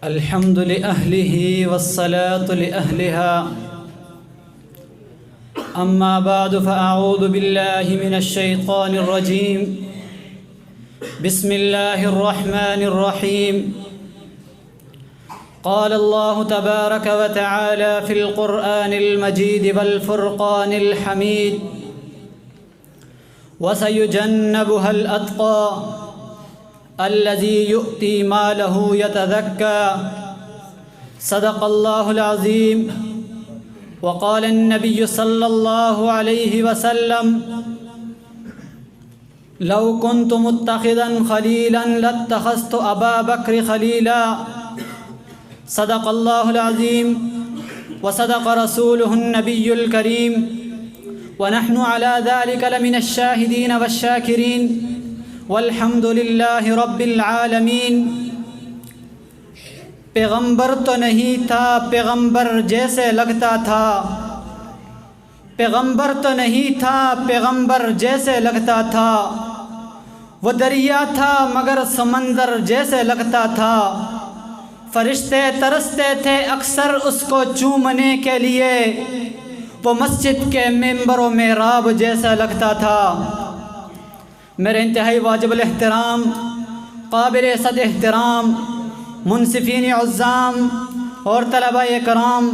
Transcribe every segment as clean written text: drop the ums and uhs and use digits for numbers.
الحمد لأهله والصلاة لأهلها. أما بعد فأعوذ بالله من الشيطان الرجيم. بسم الله الرحمن الرحيم. قال الله تبارك وتعالى في القرآن المجيد والفرقان الحميد: وسيجنبها الأتقى الذي يؤتي ماله يتزكى. صدق الله العظيم. وقال النبي صلى الله عليه وسلم: لو كنت متخذا خليلا لاتخذت أبا بكر خليلا. صدق الله العظيم وصدق رسوله النبي الكريم، ونحن على ذلك لمن الشاهدين والشاكرين، والحمد للہ رب العالمین. پیغمبر تو نہیں تھا، پیغمبر جیسے لگتا تھا. پیغمبر تو نہیں تھا، پیغمبر جیسے لگتا تھا. وہ دریا تھا مگر سمندر جیسے لگتا تھا. فرشتے ترستے تھے اکثر اس کو چومنے کے لیے. وہ مسجد کے ممبر و محراب جیسا لگتا تھا. میرے انتہائی واجب الاحترام، قابل صد احترام منصفین عظام اور طلباء کرام،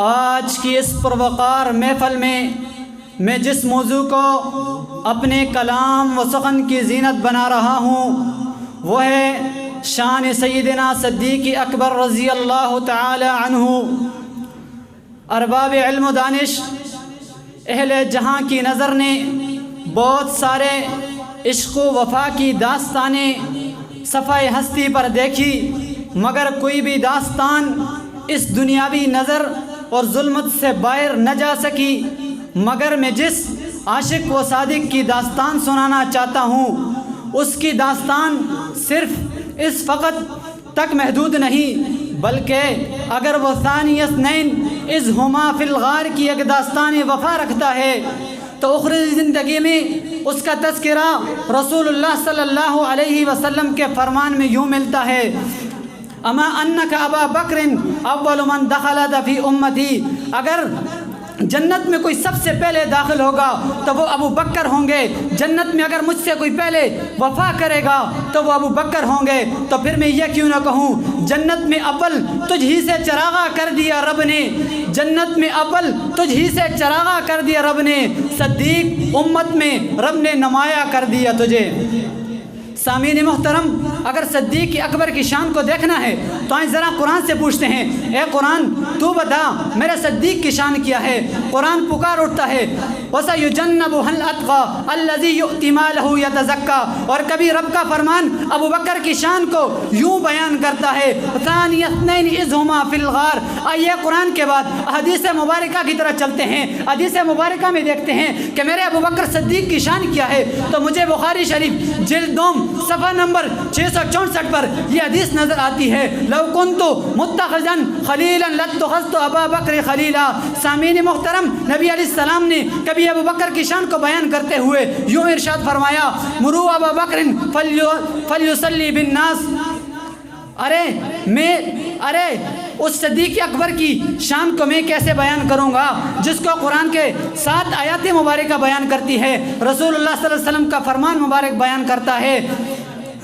آج کی اس پروقار محفل میں جس موضوع کو اپنے کلام و سخن کی زینت بنا رہا ہوں وہ ہے شان سیدنا صدیق اکبر رضی اللہ تعالی عنہ. ارباب علم و دانش اہل جہاں کی نظر نے بہت سارے عشق و وفا کی داستانیں صفحہ ہستی پر دیکھی، مگر کوئی بھی داستان اس دنیاوی نظر اور ظلمت سے باہر نہ جا سکی. مگر میں جس عاشق و صادق کی داستان سنانا چاہتا ہوں اس کی داستان صرف اس فقط تک محدود نہیں، بلکہ اگر وہ ثانی اثنین اذ ہما فی الغار کی ایک داستان وفا رکھتا ہے تو اخروی زندگی میں اس کا تذکرہ رسول اللہ صلی اللہ علیہ وسلم کے فرمان میں یوں ملتا ہے: اما انک ابا بکر اول من دخل فی امتی. اگر جنت میں کوئی سب سے پہلے داخل ہوگا تو وہ ابو بکر ہوں گے. جنت میں اگر مجھ سے کوئی پہلے وفا کرے گا تو وہ ابو بکر ہوں گے. تو پھر میں یہ کیوں نہ کہوں، جنت میں اول تجھ ہی سے چراغاں کر دیا رب نے. جنت میں اول تجھ ہی سے چراغاں کر دیا رب نے. صدیق امت میں رب نے نمایاں کر دیا تجھے. سامعین محترم، اگر صدیق اکبر کی شان کو دیکھنا ہے تو آئیں ذرا قرآن سے پوچھتے ہیں: اے قرآن تو بتا میرے صدیق کی شان کیا ہے؟ قرآن پکار اٹھتا ہے: وَسَيُجَنَّبُهَا الْأَتْقَى الَّذِي يُؤْتِي مَالَهُ يَتَزَكَّى. اور کبھی رب کا فرمان ابو بکر کی شان کو یوں بیان کرتا ہے: ثَانِيَ اثْنَيْنِ إِذْ هُمَا فِي الْغَارِ. آئیے قرآن کے بعد حدیث مبارکہ کی طرح چلتے ہیں. حدیث مبارکہ میں دیکھتے ہیں کہ میرے ابو بکر صدیق کی شان کیا ہے. تو مجھے بخاری شریف جلد دوم صفحہ نمبر 664 پر یہ حدیث نظر آتی ہے: لو کنت متخذا خلیلا لاتخذت ابا بکر خلیلا. سامعین محترم، نبی علیہ السلام نے کبھی ابو بکر کی شان کو بیان کرتے ہوئے یوں ارشاد فرمایا: مرو ابا بکر فلیصلی بالناس. ارے اس صدیق اکبر کی شان کو میں کیسے بیان کروں گا جس کو قرآن کے 7 آیات مبارکہ بیان کرتی ہے، رسول اللہ صلی اللہ علیہ وسلم کا فرمان مبارک بیان کرتا ہے.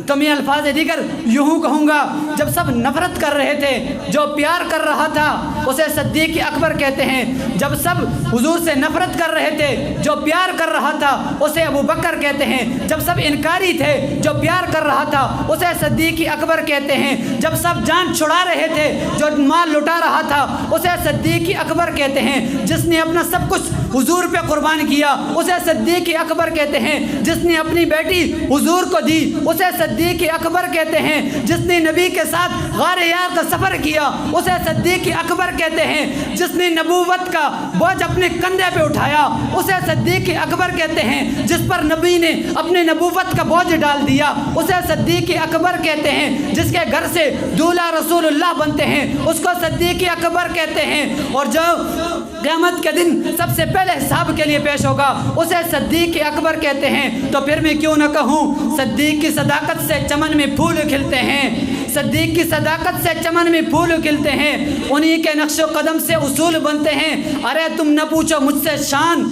تو میں الفاظ دیگر یوں کہوں گا: جب سب نفرت کر رہے تھے جو پیار کر رہا تھا اسے صدیق اکبر کہتے ہیں. جب سب حضور سے نفرت کر رہے تھے جو پیار کر رہا تھا اسے ابو بکر کہتے ہیں. جب سب انکاری تھے جو پیار کر رہا تھا اسے صدیق اکبر کہتے ہیں. جب سب جان چھڑا رہے تھے جو مال لٹا رہا تھا اسے صدیق اکبر کہتے ہیں. جس نے اپنا سب کچھ حضور پہ قربان کیا اسے صدیق اکبر کہتے ہیں. جس نے اپنی بیٹی حضور کو دی اسے صدیق اکبر کہتے ہیں. جس نے نبی کے ساتھ غار حرا کا سفر کیا اسے صدیق اکبر کہتے ہیں. جس نے نبوت کا بوجھ اپنے کندھے پہ اٹھایا اسے صدیق اکبر کہتے ہیں. جس پر نبی نے اپنے نبوت کا بوجھ ڈال دیا اسے صدیق اکبر کہتے ہیں. جس کے گھر سے دولہا رسول اللہ بنتے ہیں اس کو صدیق اکبر کہتے ہیں. اور جو قیامت کے دن سب سے پہلے حساب کے لیے پیش ہوگا اسے صدیق اکبر کہتے ہیں. تو پھر میں کیوں نہ کہوں صدیق کی صداقت سے چمن میں پھول کھلتے ہیں. صدیق کی صداقت سے چمن میں پھول کھلتے ہیں، انہی کے نقش و قدم سے اصول بنتے ہیں۔ ارے تم نہ پوچھو مجھ سے شان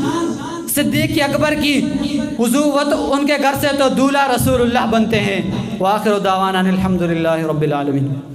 صدیق اکبر کی، حضوت ان کے گھر سے تو دولہا رسول اللہ بنتے ہیں۔ وآخر دعوانا الحمدللہ رب العالمین۔